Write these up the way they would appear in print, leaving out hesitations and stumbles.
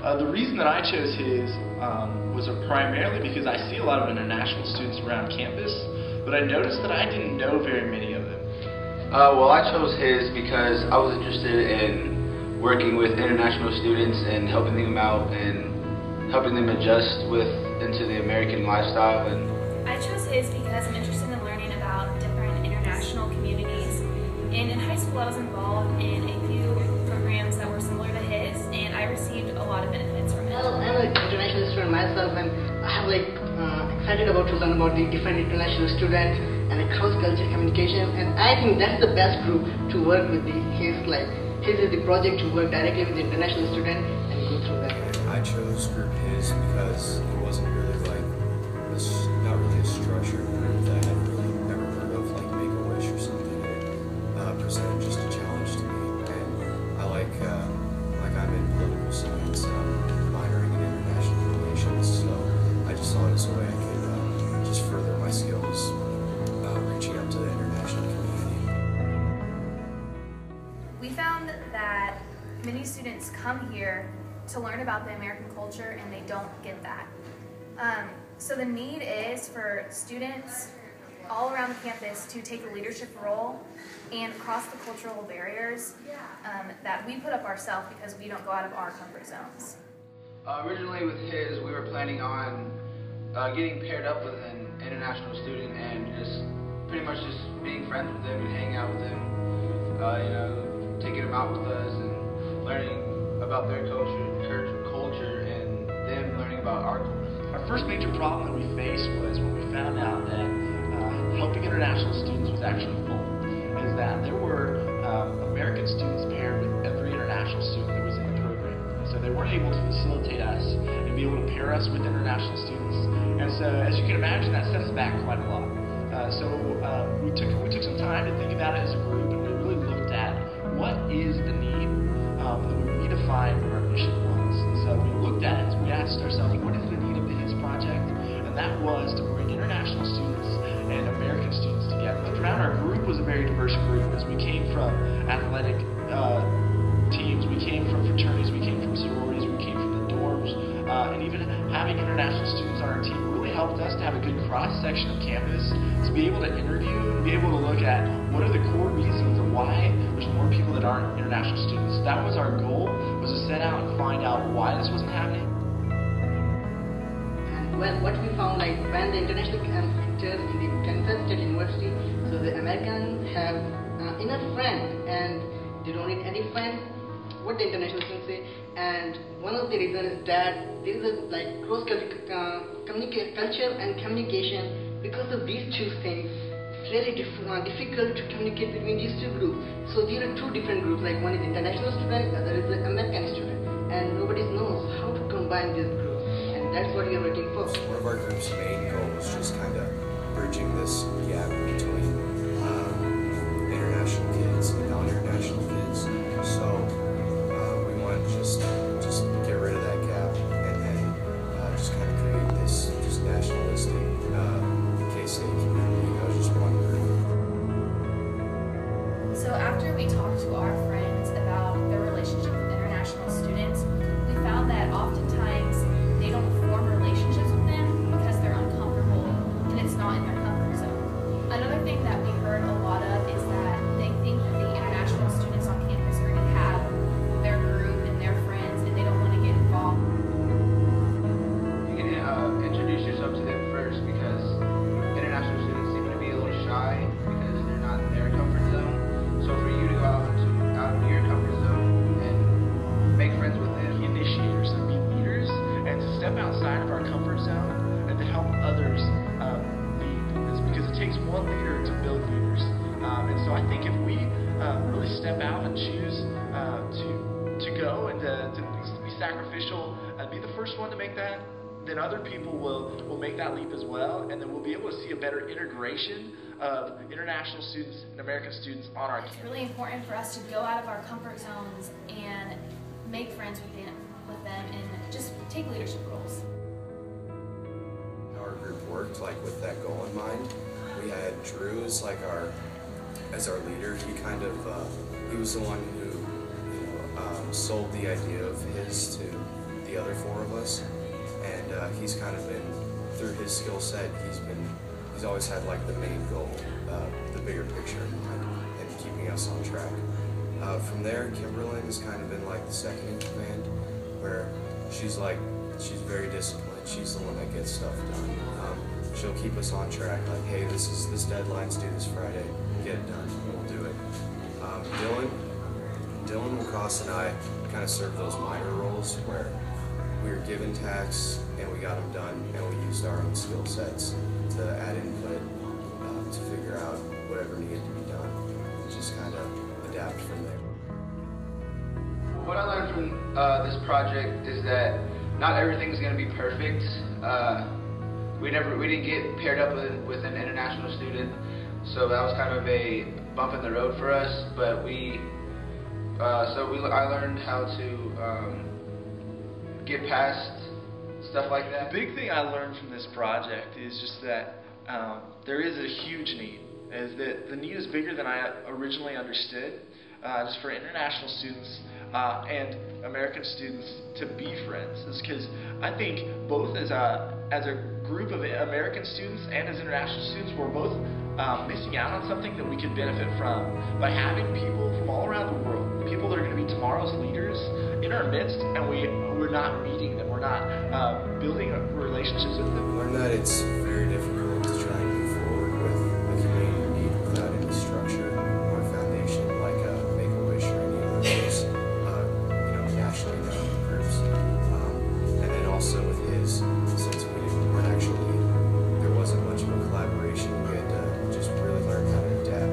The reason that I chose his was primarily because I see a lot of international students around campus, but I noticed that I didn't know very many of them. Well, I chose his because I was interested in working with international students and helping them out and helping them adjust into the American lifestyle. And I chose his because I'm interested in learning about different international communities. And in high school I was involved in a few programs that were similar to his, and I received a lot of benefits from it. Well, I'm an international student myself, and I'm excited about to learn about the different international students and the cross-cultural communication, and I think that's the best group to work with. His is the project to work directly with the international student and go through that. I chose group his because it wasn't really like this, not really a structured group that I had really never heard of, like Make-A-Wish or something. It presented just a challenge to me, and I like I'm in political science, minoring in international relations, so I just saw it as a way I could just further my skills, reaching out to the international community. We found that many students come here to learn about the American culture and they don't get that. So the need is for students all around the campus to take a leadership role and cross the cultural barriers that we put up ourselves because we don't go out of our comfort zones. Originally with his, we were planning on getting paired up with an international student and just pretty much just being friends with them and hanging out with them, taking them out with us and learning about their culture and them learning about our culture. Our first major problem that we faced was when we found out that helping international students was actually full. Is that there were American students paired with every international student that was in the program. And so they weren't able to facilitate us and be able to pair us with international students. And so as you can imagine, that set us back quite a lot. We took some time to think about it as a group, and we really looked at what is the need that we redefined what our mission was. And so we looked at it, we asked ourselves, what is the need of the HIS project? And that was to bring international students and American students together. Look around, our group was a very diverse group, as we came from athletic teams, we came from fraternities, we came from sororities, we came from the dorms, and even having international students on our team really helped us to have a good cross-section of campus, to be able to interview, and be able to look at what are the core reasons of why there's more people that aren't international students. That was our goal, was to set out and find out why this wasn't happening. And what we found, like when the international teachers in the Kansas State University, so the Americans have enough friends and they don't need any friends, what the international students say. And one of the reasons is that there is a cross-cultural culture and communication. Because of these two things, it's really difficult to communicate between these two groups. So there are two different groups, like one is international student, the other is the American student, and nobody knows how to combine these groups, and that's what we are working for. One of our group's main goal was just kind of bridging this gap between international kids and non-international kids. So we want to just get rid of that gap and then just kind of create this just nationalistic K-State community. Just one group. So after we talked to our friends about their relationship with international students, we found that oftentimes they don't form relationships with them because they're uncomfortable and it's not in their comfort zone. Another thing that we heard a lot of is that they think that the international students on campus already have their group and their friends and they don't want to get involved. You can introduce yourself to them first, because international students seem to be a little shy because they're not in their comfort zone. So for you to go out of your comfort zone and make friends with them, Be initiators and be leaders, and to step outside of our comfort zone and to help others lead. It's because it takes one leader to build leaders. And so I think if we really step out and choose to go and to be sacrificial and be the first one to make that, then other people will make that leap as well, and then we'll be able to see a better integration of international students and American students on our campus. It's really important for us to go out of our comfort zones and make friends with them and just take leadership roles. Our group worked with that goal in mind. We had Drew as our leader. He kind of he was the one who sold the idea of his to the the other 4 of us, and he's kind of been, through his skill set, he's always had like the main goal, the bigger picture in mind, and keeping us on track. From there, Kimberlyn has kind of been like the second in command, where she's very disciplined. She's the one that gets stuff done. She'll keep us on track, like, hey, this deadline's due this Friday, get it done, and we'll do it. Dillon, Waqas, and I kind of serve those minor roles where we were given tasks and we got them done, and we used our own skill sets to add input, to figure out whatever needed to be done, and just kind of adapt from there. What I learned from this project is that not everything's going to be perfect. We didn't get paired up with an international student, so that was kind of a bump in the road for us. But I learned how to get past stuff like that. The big thing I learned from this project is just that there is a huge need. Is that the need is bigger than I originally understood, just for international students and American students to be friends. Is because I think both as a group of American students and as international students, we're both missing out on something that we could benefit from by having people from all around the world, people that are going to be tomorrow's leaders, in our midst, and we're not meeting them, we're not building relationships with them. I learned that it's very difficult to try and move forward with a community need without any structure or foundation like Make-A-Wish or any of those nationally known groups. And then also with his, since there wasn't much of a collaboration, we had to just really learn how to adapt,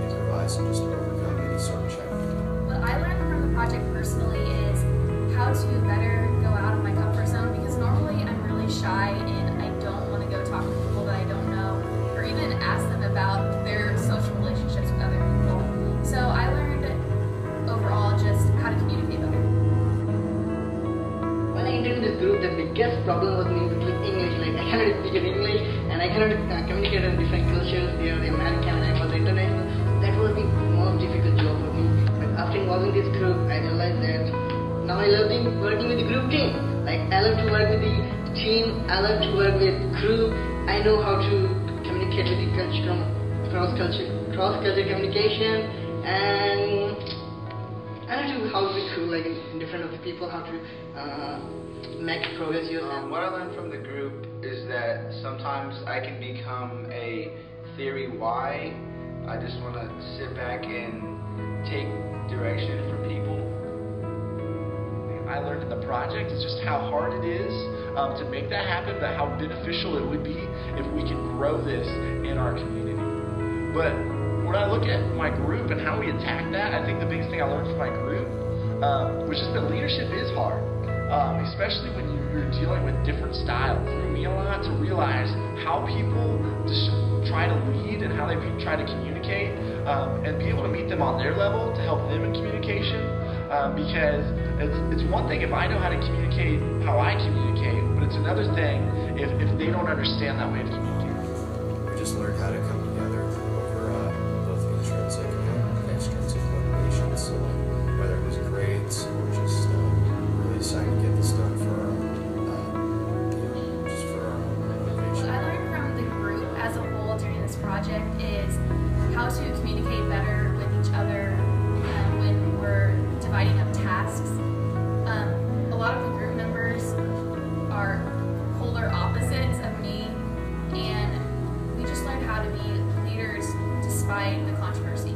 improvise, and just overcome any sort of challenge. What I learned from the project personally is how to better go out of my comfort zone, because normally I'm really shy and I don't want to go talk to people that I don't know or even ask them about their social relationships with other people. So I learned overall just how to communicate better. When I entered this group, the biggest problem was me with English. Like, I cannot speak in English, and I cannot communicate in different cultures. They are the American, and I was international. That was the most difficult job for me. But after involving this group, I realized that now I love working with the group team. Like, I love to work with the team. I love to work with crew. I know how to communicate with the cross-culture communication, and I know how to be cool, like in different of the people, how to make progress yourself. What I learned from the group is that sometimes I can become a theory why. I just want to sit back and take direction from people. I learned in the project is just how hard it is to make that happen, but how beneficial it would be if we can grow this in our community. But when I look at my group and how we attack that, I think the biggest thing I learned from my group was just that leadership is hard, especially when you're dealing with different styles. It threw me a lot to realize how people just try to lead and how they try to communicate, and be able to meet them on their level to help them in communication. Because it's one thing if I know how to communicate how I communicate, but it's another thing if they don't understand that way of communicating. We just learned how to come together over both intrinsic and extrinsic motivations. So whether it was grades or just really deciding to get this done for our motivation. What I learned from the group as a whole during this project is how to communicate better with each other when we're dividing up tasks. A lot of the group members are polar opposites of me, and we just learned how to be leaders despite the controversy.